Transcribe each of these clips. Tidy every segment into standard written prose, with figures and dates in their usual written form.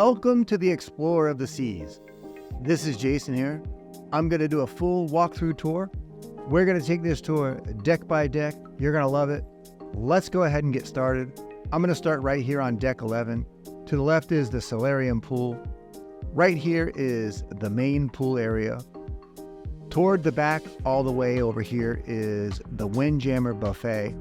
Welcome to the Explorer of the Seas. This is Jason here. I'm going to do a full walkthrough tour. We're going to take this tour deck by deck. You're going to love it. Let's go ahead and get started. I'm going to start right here on deck 11. To the left is the solarium pool. Right here is the main pool area. Toward the back, all the way over here, is the Windjammer buffet.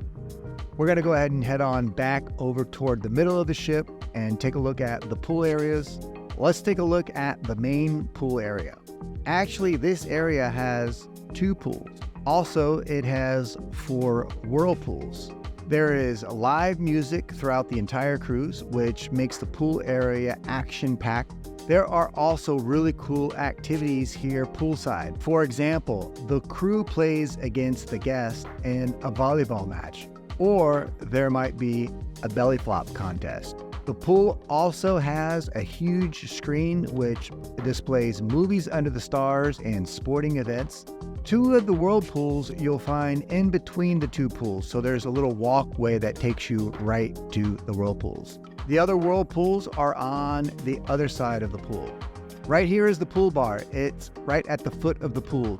We're going to go ahead and head on back over toward the middle of the ship and take a look at the pool areas. Let's take a look at the main pool area. Actually, this area has 2 pools. Also, it has 4 whirlpools. There is live music throughout the entire cruise, which makes the pool area action-packed. There are also really cool activities here poolside. For example, the crew plays against the guests in a volleyball match, or there might be a belly flop contest. The pool also has a huge screen which displays movies under the stars and sporting events. 2 of the whirlpools you'll find in between the 2 pools, so there's a little walkway that takes you right to the whirlpools. The other whirlpools are on the other side of the pool. Right here is the pool bar. It's right at the foot of the pool.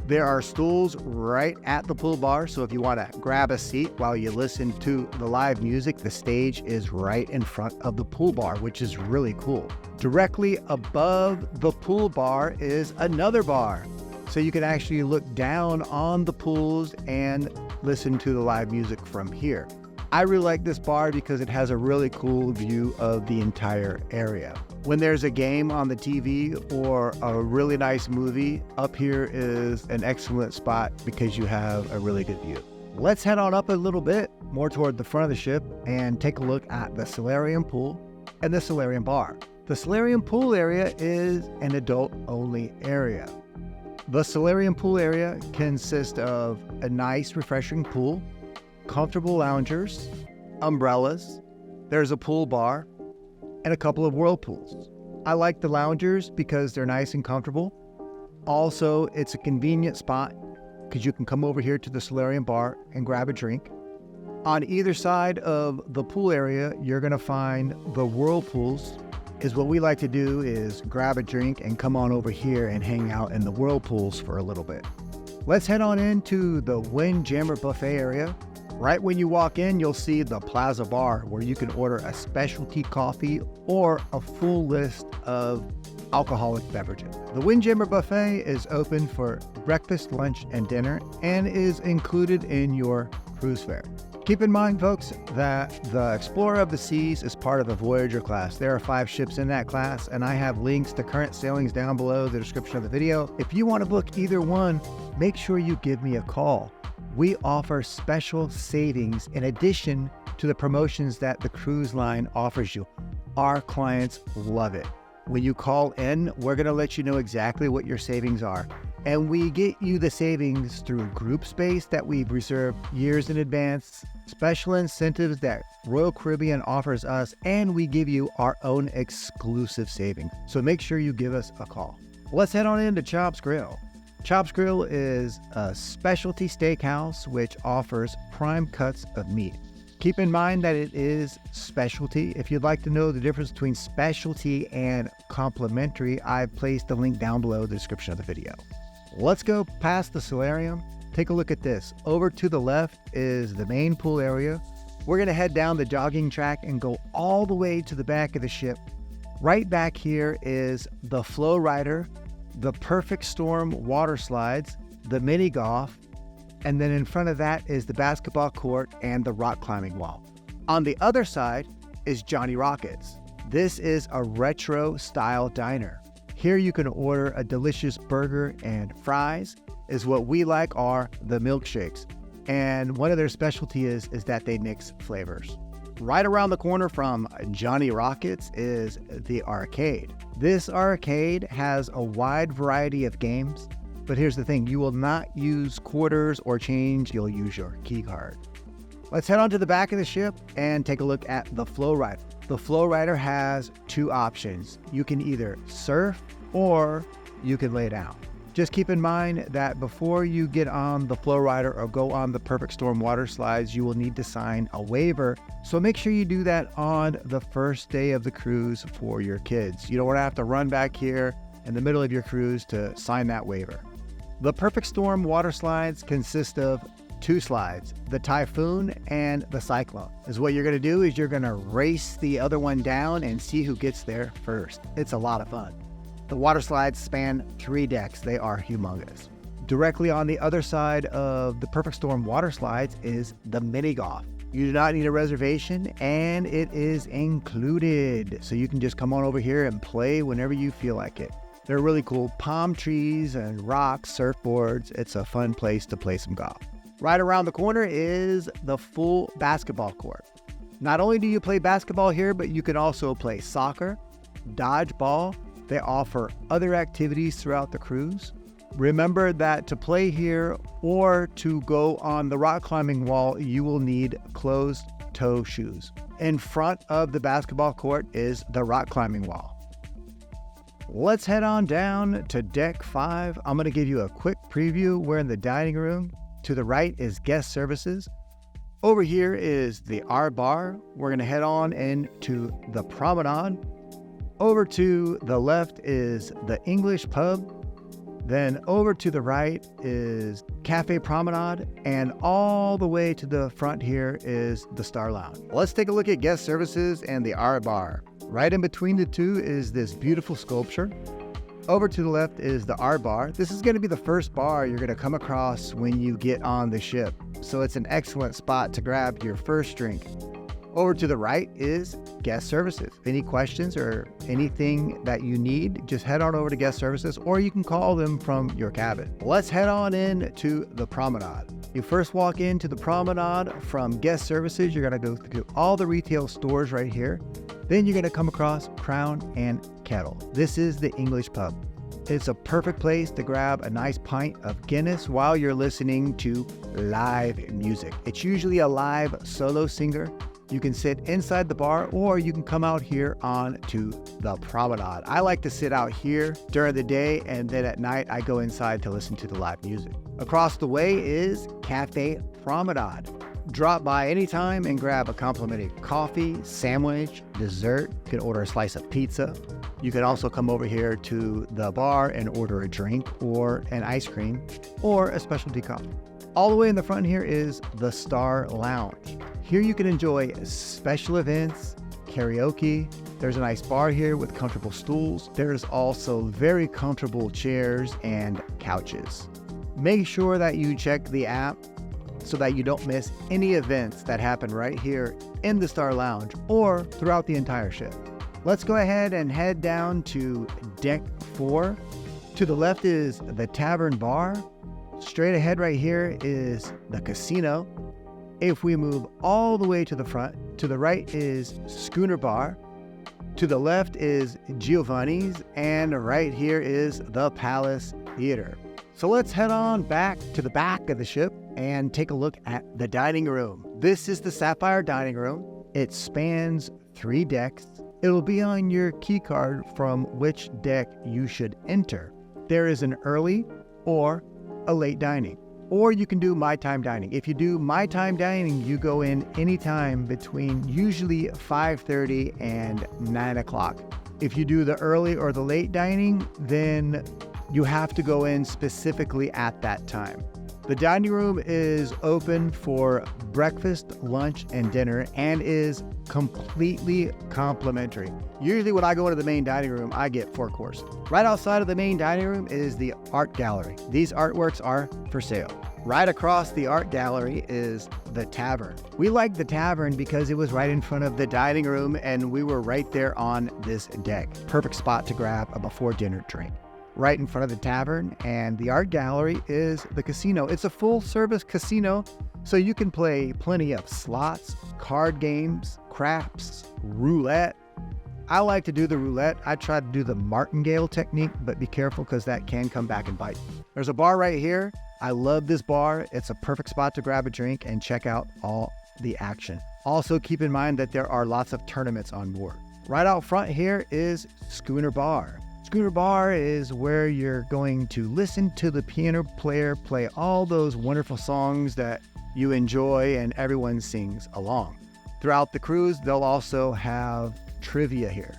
There are stools right at the pool bar, so if you want to grab a seat while you listen to the live music, the stage is right in front of the pool bar, which is really cool. Directly above the pool bar is another bar, so you can actually look down on the pools and listen to the live music from here. I really like this bar because it has a really cool view of the entire area. When there's a game on the TV or a really nice movie, up here is an excellent spot because you have a really good view. Let's head on up a little bit more toward the front of the ship and take a look at the solarium pool and the solarium bar. The solarium pool area is an adult-only area. The solarium pool area consists of a nice, refreshing pool, comfortable loungers, umbrellas, there's a pool bar, and a couple of whirlpools. I like the loungers because they're nice and comfortable. Also, it's a convenient spot because you can come over here to the solarium bar and grab a drink. On either side of the pool area, you're going to find the whirlpools. Is what we like to do is grab a drink and come on over here and hang out in the whirlpools for a little bit. Let's head on into the Windjammer buffet area. Right when you walk in, you'll see the Plaza Bar where you can order a specialty coffee or a full list of alcoholic beverages. The Windjammer Buffet is open for breakfast, lunch, and dinner and is included in your cruise fare. Keep in mind, folks, that the Explorer of the Seas is part of the Voyager class. There are 5 ships in that class, and I have links to current sailings down below the description of the video. If you want to book either one, make sure you give me a call. We offer special savings in addition to the promotions that the cruise line offers you. Our clients love it. When you call in, we're going to let you know exactly what your savings are. And we get you the savings through group space that we've reserved years in advance, special incentives that Royal Caribbean offers us, and we give you our own exclusive savings. So make sure you give us a call. Let's head on into Chops Grill. Chops Grill is a specialty steakhouse which offers prime cuts of meat. Keep in mind that it is specialty. If you'd like to know the difference between specialty and complimentary, I've placed the link down below the description of the video. Let's go past the solarium. Take a look at this. Over to the left is the main pool area. We're going to head down the jogging track and go all the way to the back of the ship. Right back here is the Flowrider, the Perfect Storm water slides, the mini golf, and then in front of that is the basketball court and the rock climbing wall. On the other side is Johnny Rockets. This is a retro style diner. Here you can order a delicious burger and fries, is what we like are the milkshakes. And one of their specialty is that they mix flavors. Right around the corner from Johnny Rockets is the arcade. This arcade has a wide variety of games, but here's the thing, you will not use quarters or change, you'll use your key card. Let's head on to the back of the ship and take a look at the Flowrider. The Flowrider has 2 options. You can either surf or you can lay down. Just keep in mind that before you get on the Flowrider or go on the Perfect Storm water slides, you will need to sign a waiver. So make sure you do that on the first day of the cruise for your kids. You don't want to have to run back here in the middle of your cruise to sign that waiver. The Perfect Storm water slides consist of 2 slides, the Typhoon and the Cyclone. What you're going to do is you're going to race the other one down and see who gets there first. It's a lot of fun. The water slides span 3 decks. They are humongous. Directly on the other side of the Perfect Storm water slides is the mini golf. You do not need a reservation, and it is included. So you can just come on over here and play whenever you feel like it. They're really cool. Palm trees and rocks, surfboards. It's a fun place to play some golf. Right around the corner is the full basketball court. Not only do you play basketball here, but you can also play soccer, dodgeball. They offer other activities throughout the cruise. Remember that to play here or to go on the rock climbing wall, you will need closed-toe shoes. In front of the basketball court is the rock climbing wall. Let's head on down to deck 5. I'm going to give you a quick preview. We're in the dining room. To the right is guest services. Over here is the R bar. We're going to head on into the promenade. Over to the left is the English pub. Then over to the right is Cafe Promenade. And all the way to the front here is the Star Lounge. Let's take a look at guest services and the R bar. Right in between the two is this beautiful sculpture. Over to the left is the R bar. This is going to be the first bar you're going to come across when you get on the ship. So it's an excellent spot to grab your first drink. Over to the right is guest services. Any questions or anything that you need, just head on over to guest services, or you can call them from your cabin. Let's head on in to the promenade. You first walk into the promenade from guest services. You're going to go through all the retail stores right here. Then you're going to come across Crown and Kettle. This is the English pub. It's a perfect place to grab a nice pint of Guinness while you're listening to live music. It's usually a live solo singer. You can sit inside the bar or you can come out here on to the promenade. I like to sit out here during the day, and then at night I go inside to listen to the live music. Across the way is Cafe Promenade. Drop by anytime and grab a complimentary coffee, sandwich, dessert. You can order a slice of pizza. You can also come over here to the bar and order a drink or an ice cream or a specialty coffee. All the way in the front here is the Star Lounge. Here you can enjoy special events, karaoke. There's a nice bar here with comfortable stools. There's also very comfortable chairs and couches. Make sure that you check the app so that you don't miss any events that happen right here in the Star Lounge or throughout the entire ship. Let's go ahead and head down to deck 4. To the left is the Tavern Bar. Straight ahead right here is the casino. If we move all the way to the front, to the right is Schooner Bar. To the left is Giovanni's, and right here is the Palace Theater. So let's head on back to the back of the ship and take a look at the dining room. This is the Sapphire Dining Room. It spans 3 decks. It'll be on your key card from which deck you should enter. There is an early or a late dining, or you can do my time dining. If you do my time dining, you go in anytime between usually 5:30 and 9 o'clock. If you do the early or the late dining, then you have to go in specifically at that time. The dining room is open for breakfast, lunch, and dinner and is completely complimentary. Usually when I go into the main dining room, I get 4 courses. Right outside of the main dining room is the art gallery. These artworks are for sale. Right across the art gallery is the tavern. We liked the tavern because it was right in front of the dining room and we were right there on this deck. Perfect spot to grab a before dinner drink. Right in front of the tavern and the art gallery is the casino. It's a full service casino, so you can play plenty of slots, card games, craps, roulette. I like to do the roulette. I try to do the martingale technique, but be careful because that can come back and bite. There's a bar right here. I love this bar. It's a perfect spot to grab a drink and check out all the action. Also keep in mind that there are lots of tournaments on board. Right out front here is Schooner Bar. Schooner Bar is where you're going to listen to the piano player play all those wonderful songs that you enjoy and everyone sings along. Throughout the cruise, they'll also have trivia here.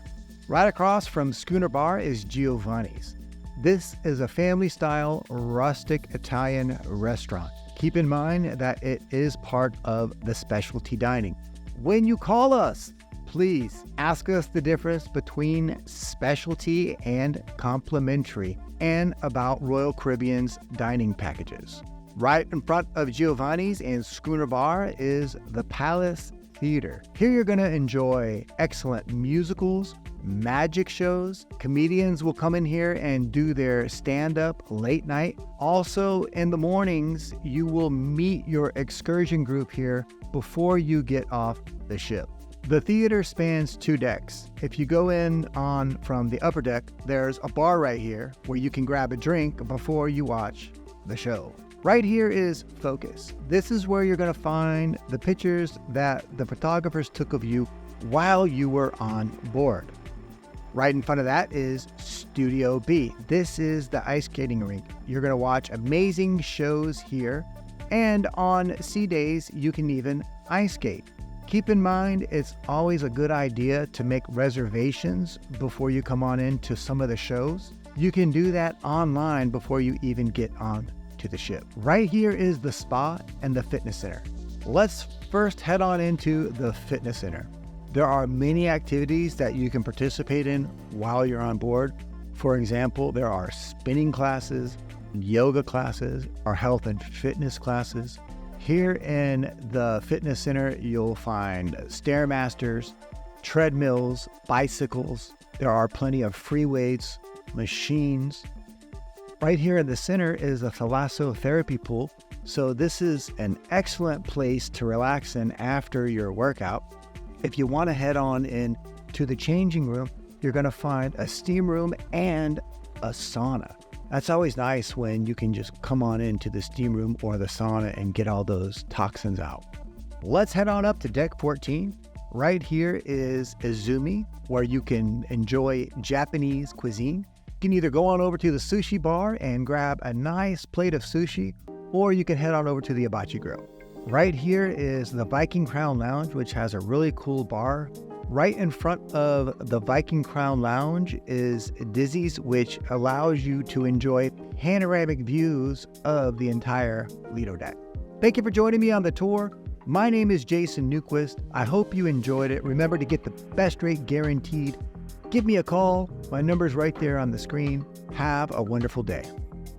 Right across from Schooner Bar is Giovanni's. This is a family-style, rustic Italian restaurant. Keep in mind that it is part of the specialty dining. When you call us, please ask us the difference between specialty and complimentary and about Royal Caribbean's dining packages. Right in front of Giovanni's and Schooner Bar is the Palace Theater. Here you're going to enjoy excellent musicals, magic shows. Comedians will come in here and do their stand-up late night. Also, in the mornings, you will meet your excursion group here before you get off the ship. The theater spans 2 decks. If you go in on from the upper deck, there's a bar right here where you can grab a drink before you watch the show. Right here is Focus. This is where you're going to find the pictures that the photographers took of you while you were on board. Right in front of that is Studio B. This is the ice skating rink. You're going to watch amazing shows here, and on sea days, you can even ice skate. Keep in mind, it's always a good idea to make reservations before you come on into some of the shows. You can do that online before you even get on to the ship. Right here is the spa and the fitness center. Let's first head on into the fitness center. There are many activities that you can participate in while you're on board. For example, there are spinning classes, yoga classes, or health and fitness classes. Here in the fitness center, you'll find Stairmasters, treadmills, bicycles. There are plenty of free weights, machines. Right here in the center is a thalassotherapy pool. So this is an excellent place to relax in after your workout. If you want to head on in to the changing room, you're going to find a steam room and a sauna. That's always nice when you can just come on into the steam room or the sauna and get all those toxins out. Let's head on up to deck 14. Right here is Izumi, where you can enjoy Japanese cuisine. You can either go on over to the sushi bar and grab a nice plate of sushi, or you can head on over to the hibachi grill. Right here is the Viking Crown Lounge, which has a really cool bar. Right in front of the Viking Crown Lounge is Dizzy's, which allows you to enjoy panoramic views of the entire Lido deck. Thank you for joining me on the tour. My name is Jason Newquist. I hope you enjoyed it. Remember to get the best rate guaranteed. Give me a call. My number's right there on the screen. Have a wonderful day.